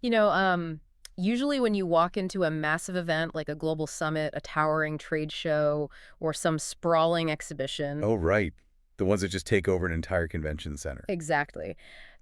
You know, usually when you walk into a massive event like a global summit, a towering trade show, or some sprawling exhibition, Oh, right. The ones that just take over an entire convention center. exactly,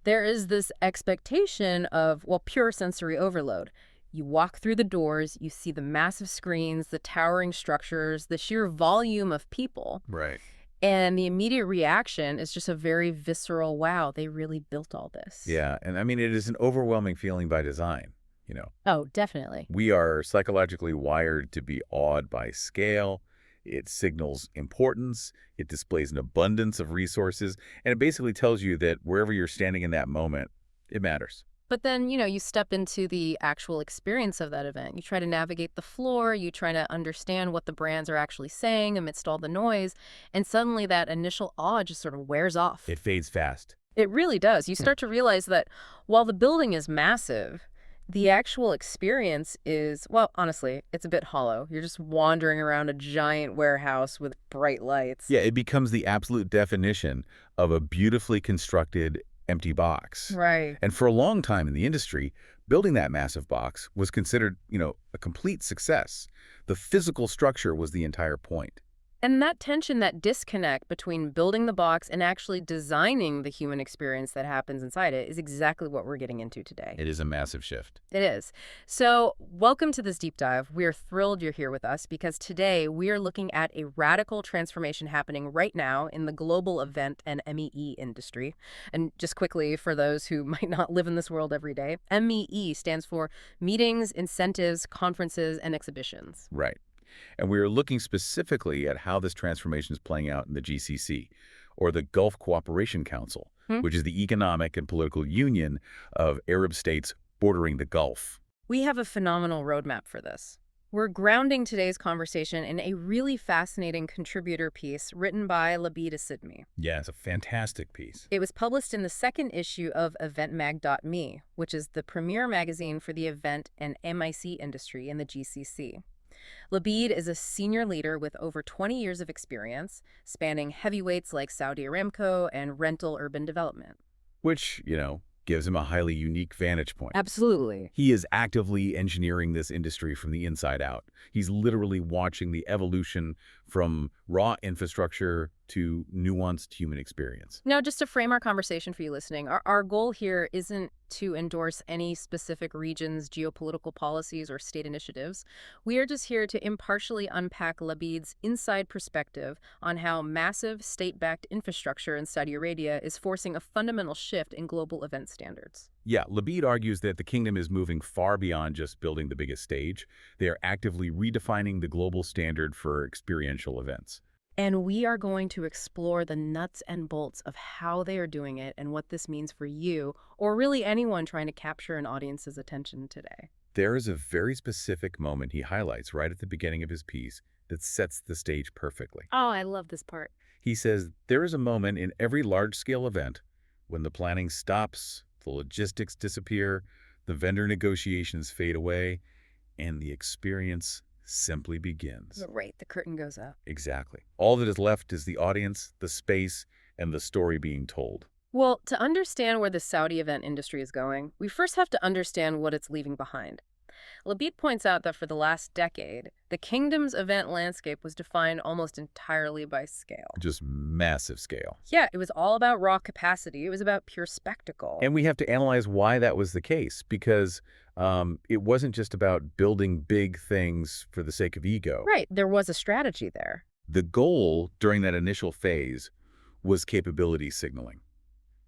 there is this expectation of, well, pure sensory overload. You walk through the doors, you see the massive screens, the towering structures, the sheer volume of people, Right. and the immediate reaction is just a very visceral, wow, they really built all this. Yeah, and I mean, it is an overwhelming feeling by design, you know. Oh, definitely. We are psychologically wired to be awed by scale. It signals importance. It displays an abundance of resources. And it basically tells you that wherever you're standing in that moment, it matters. But then, you step into the actual experience of that event. You try to navigate the floor, you try to understand what the brands are actually saying amidst all the noise, and suddenly that initial awe just sort of wears off. It fades fast. It really does. You Hmm. start to realize that while the building is massive, the actual experience is, well, honestly, it's a bit hollow. You're just wandering around a giant warehouse with bright lights. Yeah, it becomes the absolute definition of a beautifully constructed empty box. Right. And for a long time in the industry, building that massive box was considered, a complete success. The physical structure was the entire point. And that tension, that disconnect between building the box and actually designing the human experience that happens inside it is exactly what we're getting into today. It is a massive shift. It is. So, welcome to this deep dive. We are thrilled you're here with us because today we are looking at a radical transformation happening right now in the global event and MEE industry. And just quickly, for those who might not live in this world every day, MEE stands for Meetings, Incentives, Conferences, and Exhibitions. Right. And we are looking specifically at how this transformation is playing out in the GCC, or the Gulf Cooperation Council, Hmm? which is the economic and political union of Arab states bordering the Gulf. We have a phenomenal roadmap for this. We're grounding today's conversation in a really fascinating contributor piece written by Labid Asidmi. Yeah, it's a fantastic piece. It was published in the second issue of eventmag.me, which is the premier magazine for the event and MIC industry in the GCC. Labid is a senior leader with over 20 years of experience, spanning heavyweights like Saudi Aramco and rental urban development. Which, gives him a highly unique vantage point. Absolutely. He is actively engineering this industry from the inside out. He's literally watching the evolution from raw infrastructure to nuanced human experience. Now, just to frame our conversation for you listening, our goal here isn't to endorse any specific region's geopolitical policies or state initiatives. We are just here to impartially unpack Labid's inside perspective on how massive state-backed infrastructure in Saudi Arabia is forcing a fundamental shift in global event standards. Yeah, Labid argues that the kingdom is moving far beyond just building the biggest stage. They are actively redefining the global standard for experiential events. And we are going to explore the nuts and bolts of how they are doing it and what this means for you, or really anyone trying to capture an audience's attention today. There is a very specific moment he highlights right at the beginning of his piece that sets the stage perfectly. Oh, I love this part. He says, there is a moment in every large-scale event when the planning stops, the logistics disappear, the vendor negotiations fade away, and the experience simply begins. Right, the curtain goes up. Exactly. All that is left is the audience, the space, and the story being told. Well, to understand where the Saudi event industry is going, we first have to understand what it's leaving behind. Labid points out that for the last decade, the kingdom's event landscape was defined almost entirely by scale. Just massive scale. Yeah, it was all about raw capacity. It was about pure spectacle. And we have to analyze why that was the case, because it wasn't just about building big things for the sake of ego. Right, there was a strategy there. The goal during that initial phase was capability signaling.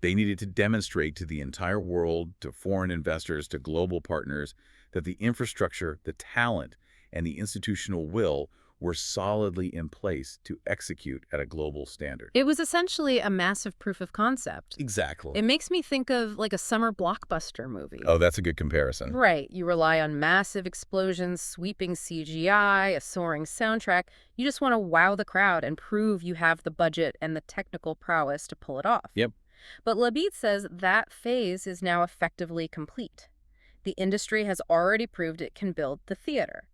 They needed to demonstrate to the entire world, to foreign investors, to global partners, that the infrastructure, the talent, and the institutional will were solidly in place to execute at a global standard. It was essentially a massive proof of concept. Exactly. It makes me think of like a summer blockbuster movie. Oh, that's a good comparison. Right. You rely on massive explosions, sweeping CGI, a soaring soundtrack. You just want to wow the crowd and prove you have the budget and the technical prowess to pull it off. Yep. But Labid says that phase is now effectively complete. The industry has already proved it can build the theater.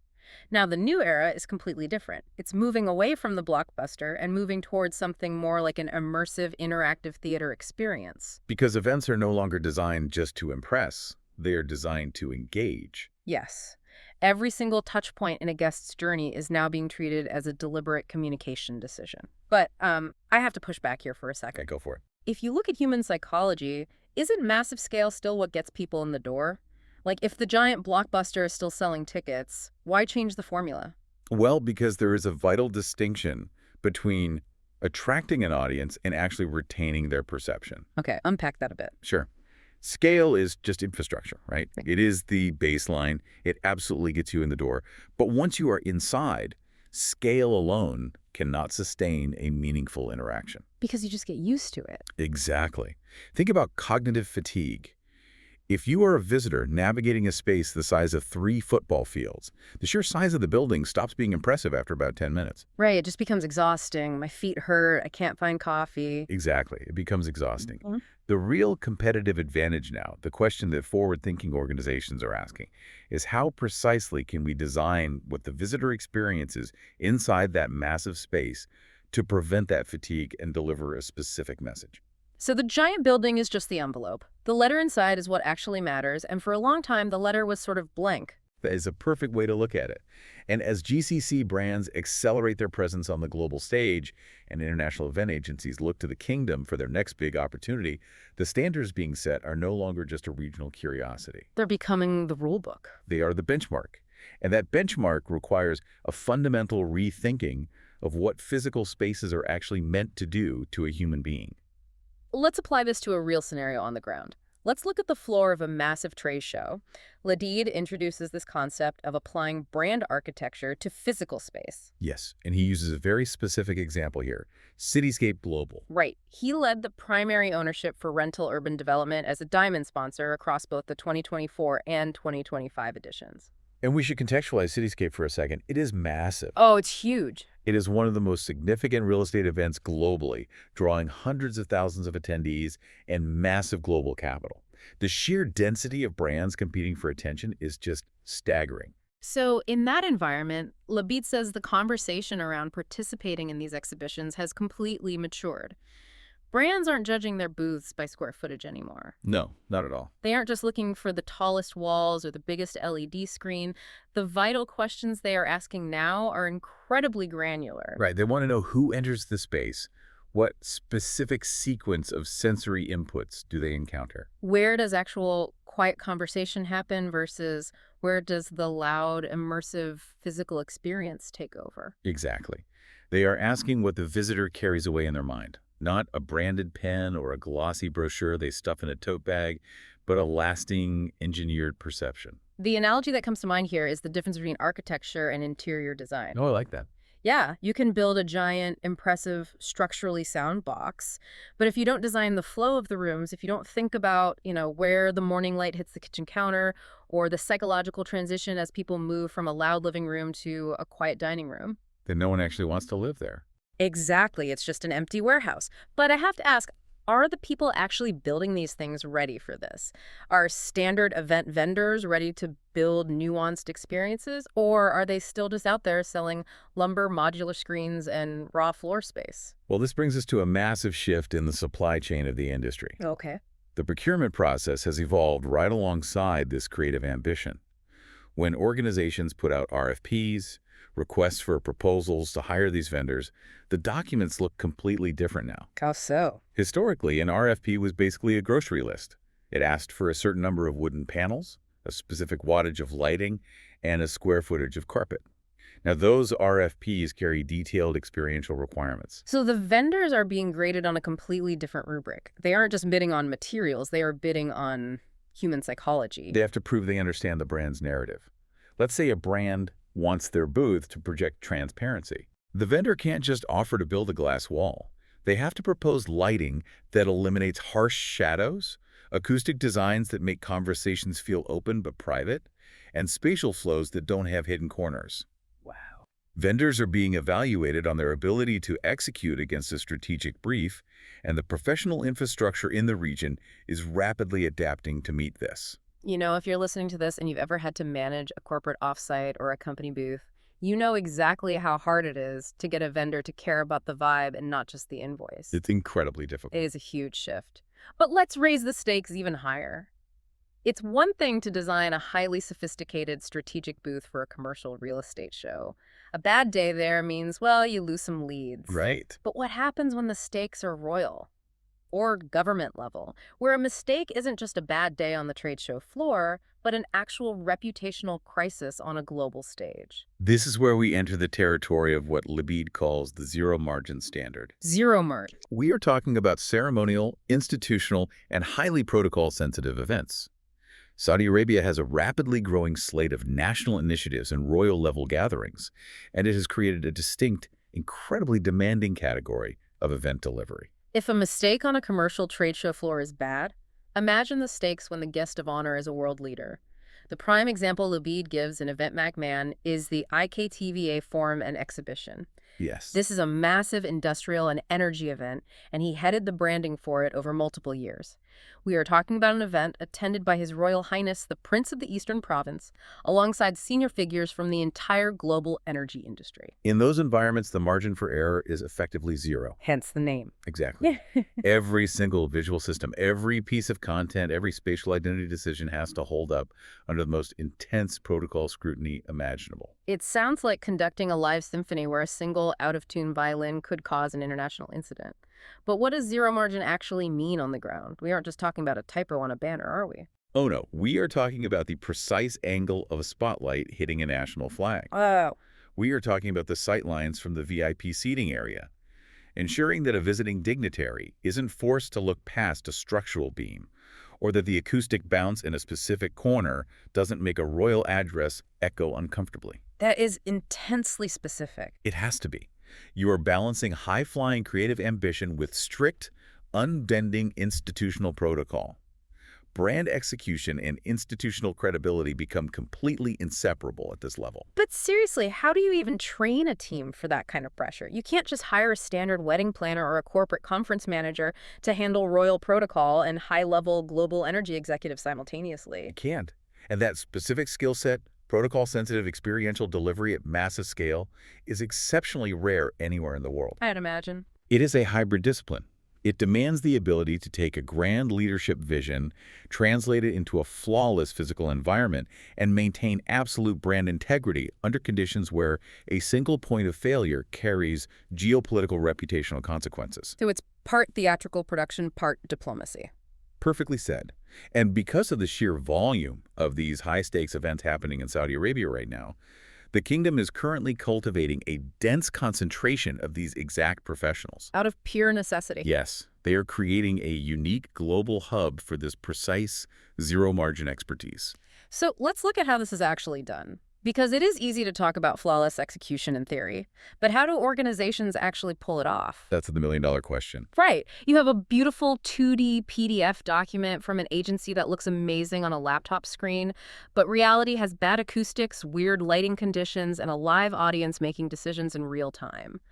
Now, the new era is completely different. It's moving away from the blockbuster and moving towards something more like an immersive, interactive theater experience. Because events are no longer designed just to impress. They are designed to engage. Yes. Every single touch point in a guest's journey is now being treated as a deliberate communication decision. But I have to push back here for a Okay, second. go for it. If you look at human psychology, isn't massive scale still what gets people in the door? Like, if the giant blockbuster is still selling tickets, why change the formula? Well, because there is a vital distinction between attracting an audience and actually retaining their perception. Okay, unpack that a bit. Sure. Scale is just infrastructure, right? It is the baseline. It absolutely gets you in the door. But once you are inside, scale alone cannot sustain a meaningful interaction. Because you just get used to it. Exactly. Think about cognitive fatigue. If you are a visitor navigating a space the size of 3 football fields, the sheer size of the building stops being impressive after about 10 minutes. Right, it just becomes exhausting. My feet hurt. I can't find coffee. Exactly. It becomes exhausting. Mhm. The real competitive advantage now, the question that forward-thinking organizations are asking, is how precisely can we design what the visitor experiences inside that massive space to prevent that fatigue and deliver a specific message? So the giant building is just the envelope. The letter inside is what actually matters, and for a long time, the letter was sort of blank. That is a perfect way to look at it. And as GCC brands accelerate their presence on the global stage and international event agencies look to the kingdom for their next big opportunity, the standards being set are no longer just a regional curiosity. They're becoming the rule book. They are the benchmark. And that benchmark requires a fundamental rethinking of what physical spaces are actually meant to do to a human being. Let's apply this to a real scenario on the ground. Let's look at the floor of a massive trade show. Ladid introduces this concept of applying brand architecture to physical space. Yes, and he uses a very specific example here, Cityscape Global. Right. He led the primary ownership for rental urban development as a diamond sponsor across both the 2024 and 2025 editions. And we should contextualize Cityscape for a second. It is massive. Oh, it's huge. It is one of the most significant real estate events globally, drawing hundreds of thousands of attendees and massive global capital. The sheer density of brands competing for attention is just staggering. So in that environment, Labid says the conversation around participating in these exhibitions has completely matured. Brands aren't judging their booths by square footage anymore. No, not at all. They aren't just looking for the tallest walls or the biggest LED screen. The vital questions they are asking now are incredibly granular. Right, they want to know who enters the space. What specific sequence of sensory inputs do they encounter? Where does actual quiet conversation happen versus where does the loud, immersive physical experience take over? Exactly. They are asking what the visitor carries away in their mind. Not a branded pen or a glossy brochure they stuff in a tote bag, but a lasting, engineered perception. The analogy that comes to mind here is the difference between architecture and interior design. Oh, I like that. Yeah, you can build a giant, impressive, structurally sound box, but if you don't design the flow of the rooms, if you don't think about, where the morning light hits the kitchen counter or the psychological transition as people move from a loud living room to a quiet dining room. Then no one actually wants to live there. Exactly, it's just an empty warehouse. But I have to ask, are the people actually building these things ready for this? Are standard event vendors ready to build nuanced experiences, or are they still just out there selling lumber, modular screens, and raw floor space? Well, this brings us to a massive shift in the supply chain of the industry. Okay. The procurement process has evolved right alongside this creative ambition. When organizations put out RFPs, requests for proposals to hire these vendors, the documents look completely different now. How so? Historically, an RFP was basically a grocery list. It asked for a certain number of wooden panels, a specific wattage of lighting, and a square footage of carpet. Now, those RFPs carry detailed experiential requirements. So the vendors are being graded on a completely different rubric. They aren't just bidding on materials, they are bidding on human psychology. They have to prove they understand the brand's narrative. Let's say a brand wants their booth to project transparency. The vendor can't just offer to build a glass wall. They have to propose lighting that eliminates harsh shadows, acoustic designs that make conversations feel open but private, and spatial flows that don't have hidden corners. Wow. Vendors are being evaluated on their ability to execute against a strategic brief, and the professional infrastructure in the region is rapidly adapting to meet this. If you're listening to this and you've ever had to manage a corporate offsite or a company booth, you know exactly how hard it is to get a vendor to care about the vibe and not just the invoice. It's incredibly difficult. It is a huge shift. But let's raise the stakes even higher. It's one thing to design a highly sophisticated strategic booth for a commercial real estate show. A bad day there means, well, you lose some leads. Right. But what happens when the stakes are royal or government level, where a mistake isn't just a bad day on the trade show floor, but an actual reputational crisis on a global stage? This is where we enter the territory of what Libid calls the zero margin standard. Zero merge. We are talking about ceremonial, institutional, and highly protocol-sensitive events. Saudi Arabia has a rapidly growing slate of national initiatives and royal-level gatherings, and it has created a distinct, incredibly demanding category of event delivery. If a mistake on a commercial trade show floor is bad, imagine the stakes when the guest of honor is a world leader. The prime example Labid gives in Event McMahon is the IKTVA Forum and Exhibition. Yes. This is a massive industrial and energy event, and he headed the branding for it over multiple years. We are talking about an event attended by His Royal Highness the Prince of the Eastern Province, alongside senior figures from the entire global energy industry. In those environments, the margin for error is effectively zero. Hence the name. Exactly. Every single visual system, every piece of content, every spatial identity decision has to hold up under the most intense protocol scrutiny imaginable. It sounds like conducting a live symphony where a single out-of-tune violin could cause an international incident. But what does zero margin actually mean on the ground? We aren't just talking about a typo on a banner, are we? Oh no, we are talking about the precise angle of a spotlight hitting a national flag. Oh. We are talking about the sight lines from the VIP seating area, ensuring that a visiting dignitary isn't forced to look past a structural beam, or that the acoustic bounce in a specific corner doesn't make a royal address echo uncomfortably. That is intensely specific. It has to be. You are balancing high-flying creative ambition with strict, unbending institutional protocol. Brand execution and institutional credibility become completely inseparable at this level. But seriously, how do you even train a team for that kind of pressure? You can't just hire a standard wedding planner or a corporate conference manager to handle royal protocol and high-level global energy executives simultaneously. You can't. And that specific skill set, protocol-sensitive experiential delivery at massive scale, is exceptionally rare anywhere in the world. I'd imagine. It is a hybrid discipline. It demands the ability to take a grand leadership vision, translate it into a flawless physical environment, and maintain absolute brand integrity under conditions where a single point of failure carries geopolitical reputational consequences. So it's part theatrical production, part diplomacy. Perfectly said. And because of the sheer volume of these high-stakes events happening in Saudi Arabia right now, the kingdom is currently cultivating a dense concentration of these exact professionals. Out of pure necessity. Yes, they are creating a unique global hub for this precise zero-margin expertise. So let's look at how this is actually done. Because it is easy to talk about flawless execution in theory, but how do organizations actually pull it off? That's the million-dollar question. Right. You have a beautiful 2D PDF document from an agency that looks amazing on a laptop screen, but reality has bad acoustics, weird lighting conditions, and a live audience making decisions in real time.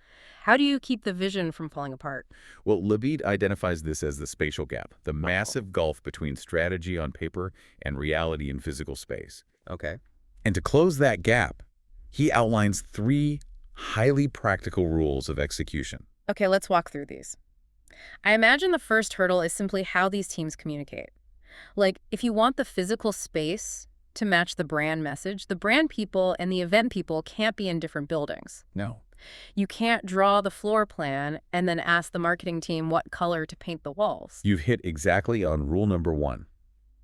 How do you keep the vision from falling apart? Well, Labid identifies this as the spatial gap, the massive gulf between strategy on paper and reality in physical space. Okay. And to close that gap, he outlines 3 highly practical rules of execution. Okay, let's walk through these. I imagine the first hurdle is simply how these teams communicate. Like, if you want the physical space to match the brand message, the brand people and the event people can't be in different buildings. No. You can't draw the floor plan and then ask the marketing team what color to paint the walls. You've hit exactly on rule number 1.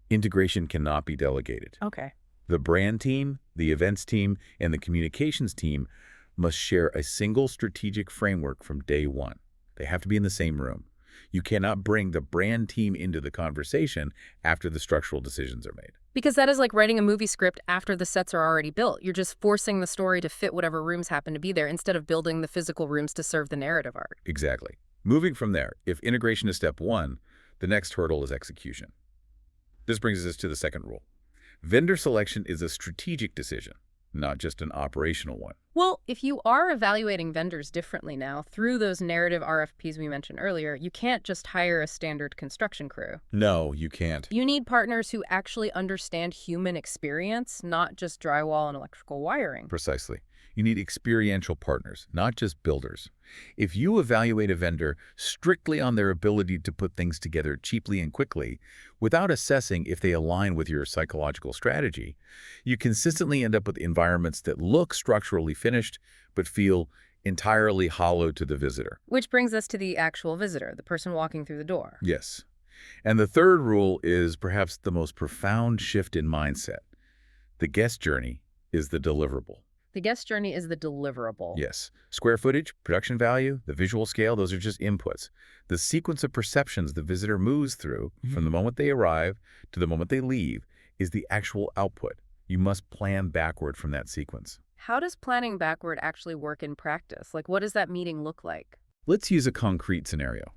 Integration cannot be delegated. Okay. The brand team, the events team, and the communications team must share a single strategic framework from day one. They have to be in the same room. You cannot bring the brand team into the conversation after the structural decisions are made. Because that is like writing a movie script after the sets are already built. You're just forcing the story to fit whatever rooms happen to be there instead of building the physical rooms to serve the narrative arc. Exactly. Moving from there, if integration is step 1, the next hurdle is execution. This brings us to the second rule. Vendor selection is a strategic decision, not just an operational one. Well, if you are evaluating vendors differently now through those narrative RFPs we mentioned earlier, you can't just hire a standard construction crew. No, you can't. You need partners who actually understand human experience, not just drywall and electrical wiring. Precisely. You need experiential partners, not just builders. If you evaluate a vendor strictly on their ability to put things together cheaply and quickly, without assessing if they align with your psychological strategy, you consistently end up with environments that look structurally finished but feel entirely hollow to the visitor. Which brings us to the actual visitor, the person walking through the door. Yes. And the third rule is perhaps the most profound shift in mindset. The guest journey is the deliverable. The guest journey is the deliverable. Yes. Square footage, production value, the visual scale, those are just inputs. The sequence of perceptions the visitor moves through from the moment they arrive to the moment they leave is the actual output. You must plan backward from that sequence. How does planning backward actually work in practice? Like, what does that meeting look like? Let's use a concrete scenario.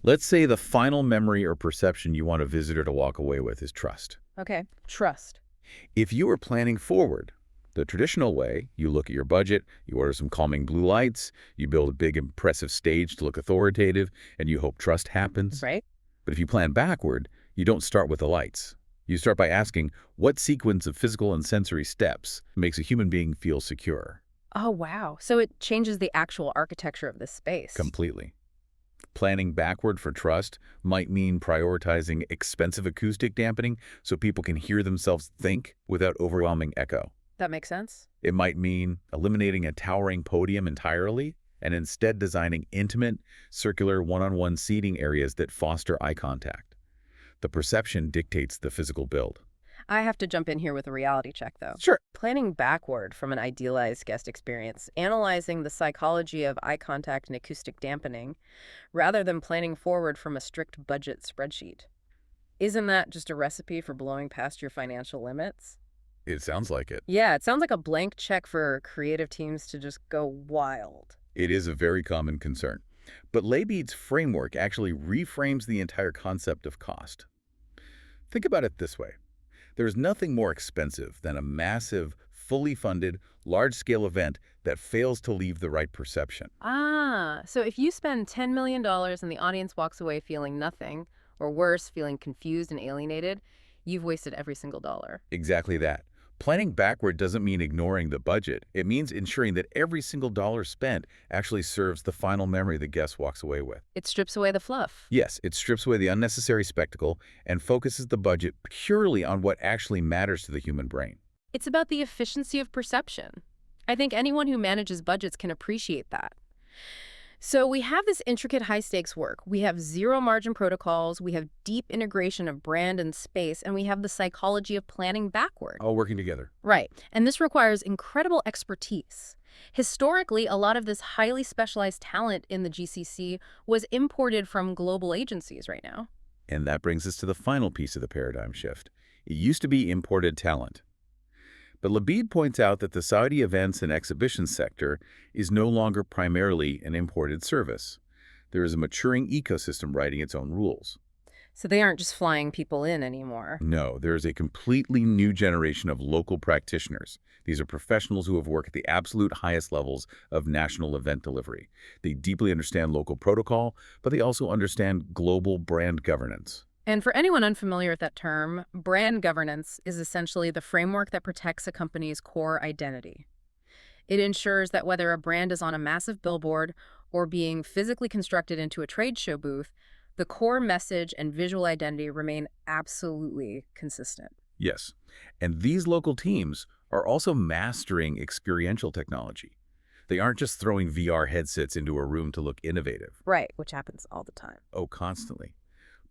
Let's say the final memory or perception you want a visitor to walk away with is trust. Okay, trust. If you are planning forward, the traditional way, you look at your budget, you order some calming blue lights, you build a big impressive stage to look authoritative, and you hope trust happens. Right? But if you plan backward, you don't start with the lights. You start by asking what sequence of physical and sensory steps makes a human being feel secure. Oh, wow. So it changes the actual architecture of this space. Completely. Planning backward for trust might mean prioritizing expensive acoustic dampening so people can hear themselves think without overwhelming echo. That makes sense. It might mean eliminating a towering podium entirely and instead designing intimate, circular one-on-one seating areas that foster eye contact. The perception dictates the physical build. I have to jump in here with a reality check, though. Sure. Planning backward from an idealized guest experience, analyzing the psychology of eye contact and acoustic dampening, rather than planning forward from a strict budget spreadsheet. Isn't that just a recipe for blowing past your financial limits? It sounds like it. Yeah, it sounds like a blank check for creative teams to just go wild. It is a very common concern. But Labid's framework actually reframes the entire concept of cost. Think about it this way. There's nothing more expensive than a massive, fully funded, large-scale event that fails to leave the right perception. So if you spend $10 million and the audience walks away feeling nothing, or worse, feeling confused and alienated, you've wasted every single dollar. Exactly that. Planning backward doesn't mean ignoring the budget. It means ensuring that every single dollar spent actually serves the final memory the guest walks away with. It strips away the fluff. Yes, it strips away the unnecessary spectacle and focuses the budget purely on what actually matters to the human brain. It's about the efficiency of perception. I think anyone who manages budgets can appreciate that. So we have this intricate high-stakes work. We have zero-margin protocols, we have deep integration of brand and space, and we have the psychology of planning backward. All working together. Right. And this requires incredible expertise. Historically, a lot of this highly specialized talent in the GCC was imported from global agencies right now. And that brings us to the final piece of the paradigm shift. It used to be imported talent. But Labid points out that the Saudi events and exhibition sector is no longer primarily an imported service. There is a maturing ecosystem writing its own rules. So they aren't just flying people in anymore. No, there is a completely new generation of local practitioners. These are professionals who have worked at the absolute highest levels of national event delivery. They deeply understand local protocol, but they also understand global brand governance. And for anyone unfamiliar with that term, brand governance is essentially the framework that protects a company's core identity. It ensures that whether a brand is on a massive billboard or being physically constructed into a trade show booth, the core message and visual identity remain absolutely consistent. Yes, and these local teams are also mastering experiential technology. They aren't just throwing VR headsets into a room to look innovative. Right, which happens all the time. Oh, constantly.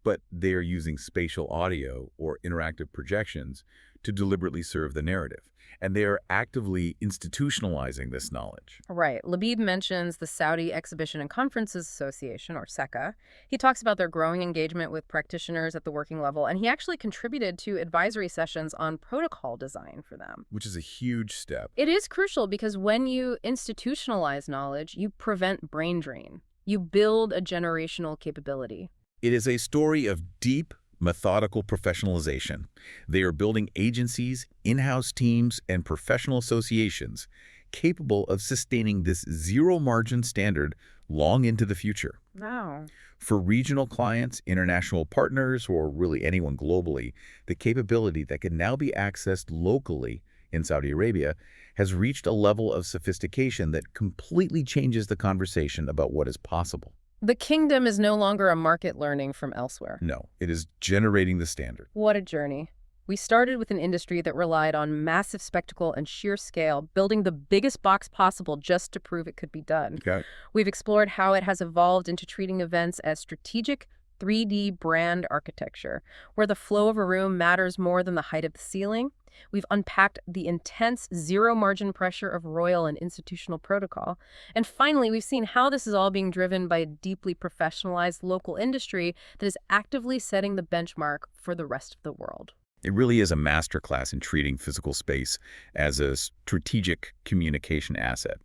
But they are using spatial audio or interactive projections to deliberately serve the narrative. And they are actively institutionalizing this knowledge. Right. Labib mentions the Saudi Exhibition and Conferences Association, or SECA. He talks about their growing engagement with practitioners at the working level, and he actually contributed to advisory sessions on protocol design for them. Which is a huge step. It is crucial because when you institutionalize knowledge, you prevent brain drain. You build a generational capability. It is a story of deep, methodical professionalization. They are building agencies, in-house teams, and professional associations capable of sustaining this zero-margin standard long into the future. Wow. For regional clients, international partners, or really anyone globally, the capability that can now be accessed locally in Saudi Arabia has reached a level of sophistication that completely changes the conversation about what is possible. The kingdom is no longer a market learning from elsewhere. No, it is generating the standard. What a journey. We started with an industry that relied on massive spectacle and sheer scale, building the biggest box possible just to prove it could be done. Got it. We've explored how it has evolved into treating events as strategic 3D brand architecture, where the flow of a room matters more than the height of the ceiling. We've unpacked the intense zero-margin pressure of royal and institutional protocol. And finally, we've seen how this is all being driven by a deeply professionalized local industry that is actively setting the benchmark for the rest of the world. It really is a masterclass in treating physical space as a strategic communication asset.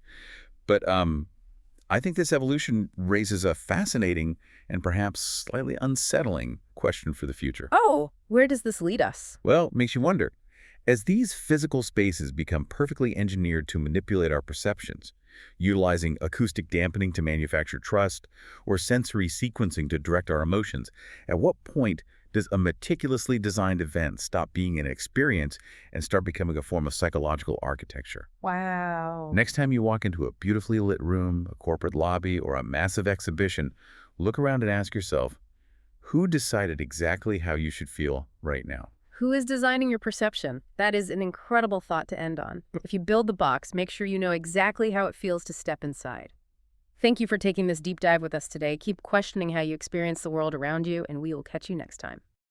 But I think this evolution raises a fascinating and perhaps slightly unsettling question for the future. Oh, where does this lead us? Well, it makes you wonder. As these physical spaces become perfectly engineered to manipulate our perceptions, utilizing acoustic dampening to manufacture trust or sensory sequencing to direct our emotions, at what point does a meticulously designed event stop being an experience and start becoming a form of psychological architecture? Wow. Next time you walk into a beautifully lit room, a corporate lobby, or a massive exhibition, look around and ask yourself, who decided exactly how you should feel right now? Who is designing your perception? That is an incredible thought to end on. If you build the box, make sure you know exactly how it feels to step inside. Thank you for taking this deep dive with us today. Keep questioning how you experience the world around you, and we will catch you next time.